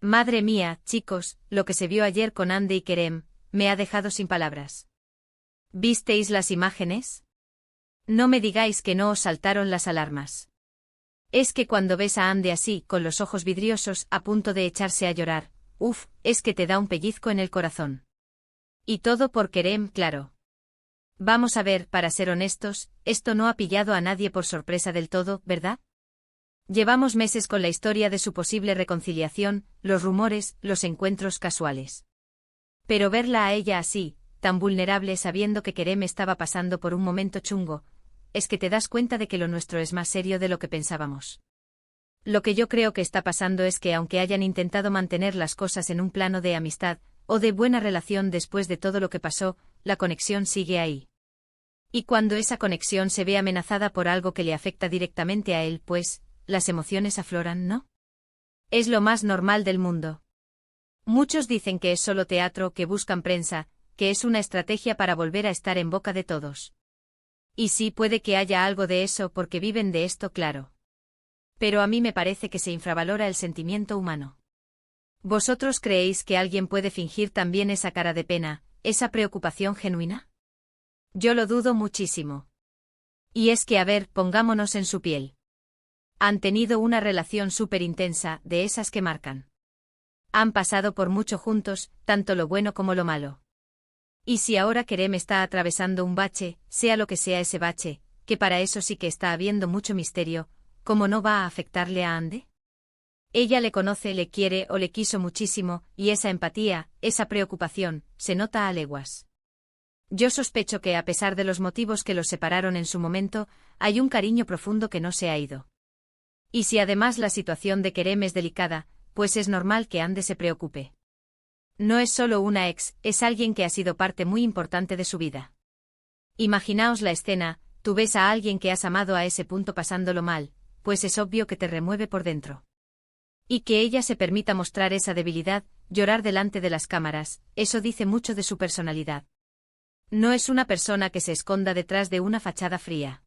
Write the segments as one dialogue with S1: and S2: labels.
S1: Madre mía, chicos, lo que se vio ayer con Ande y Kerem, me ha dejado sin palabras. ¿Visteis las imágenes? No me digáis que no os saltaron las alarmas. Es que cuando ves a Ande así, con los ojos vidriosos, a punto de echarse a llorar, es que te da un pellizco en el corazón. Y todo por Kerem, claro. Vamos a ver, para ser honestos, esto no ha pillado a nadie por sorpresa del todo, ¿verdad? Llevamos meses con la historia de su posible reconciliación, los rumores, los encuentros casuales. Pero verla a ella así, tan vulnerable sabiendo que Kerem estaba pasando por un momento chungo, es que te das cuenta de que lo nuestro es más serio de lo que pensábamos. Lo que yo creo que está pasando es que aunque hayan intentado mantener las cosas en un plano de amistad, o de buena relación después de todo lo que pasó, la conexión sigue ahí. Y cuando esa conexión se ve amenazada por algo que le afecta directamente a él, pues, las emociones afloran, ¿no? Es lo más normal del mundo. Muchos dicen que es solo teatro, que buscan prensa, que es una estrategia para volver a estar en boca de todos. Y sí, puede que haya algo de eso porque viven de esto, claro. Pero a mí me parece que se infravalora el sentimiento humano. ¿Vosotros creéis que alguien puede fingir también esa cara de pena, esa preocupación genuina? Yo lo dudo muchísimo. Y es que, a ver, pongámonos en su piel. Han tenido una relación súper intensa, de esas que marcan. Han pasado por mucho juntos, tanto lo bueno como lo malo. Y si ahora Kerem está atravesando un bache, sea lo que sea ese bache, que para eso sí que está habiendo mucho misterio, ¿cómo no va a afectarle a Ande? Ella le conoce, le quiere o le quiso muchísimo, y esa empatía, esa preocupación, se nota a leguas. Yo sospecho que a pesar de los motivos que los separaron en su momento, hay un cariño profundo que no se ha ido. Y si además la situación de Kerem es delicada, pues es normal que Ande se preocupe. No es solo una ex, es alguien que ha sido parte muy importante de su vida. Imaginaos la escena, tú ves a alguien que has amado a ese punto pasándolo mal, pues es obvio que te remueve por dentro. Y que ella se permita mostrar esa debilidad, llorar delante de las cámaras, eso dice mucho de su personalidad. No es una persona que se esconda detrás de una fachada fría.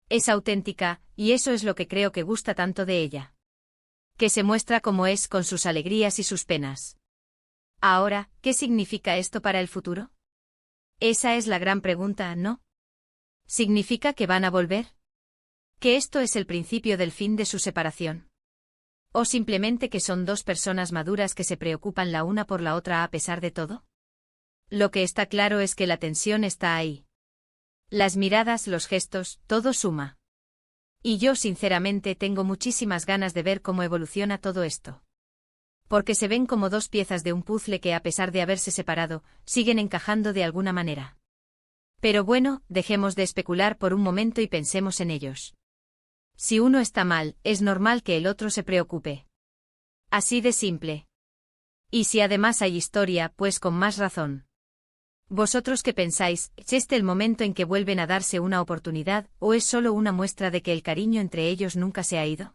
S1: Es auténtica, y eso es lo que creo que gusta tanto de ella. Que se muestra como es con sus alegrías y sus penas. Ahora, ¿qué significa esto para el futuro? Esa es la gran pregunta, ¿no? ¿Significa que van a volver? ¿Que esto es el principio del fin de su separación? ¿O simplemente que son dos personas maduras que se preocupan la una por la otra a pesar de todo? Lo que está claro es que la tensión está ahí. Las miradas, los gestos, todo suma. Y yo sinceramente tengo muchísimas ganas de ver cómo evoluciona todo esto. Porque se ven como dos piezas de un puzzle que a pesar de haberse separado, siguen encajando de alguna manera. Pero bueno, dejemos de especular por un momento y pensemos en ellos. Si uno está mal, es normal que el otro se preocupe. Así de simple. Y si además hay historia, pues con más razón. ¿Vosotros qué pensáis? ¿Es este el momento en que vuelven a darse una oportunidad, o es solo una muestra de que el cariño entre ellos nunca se ha ido?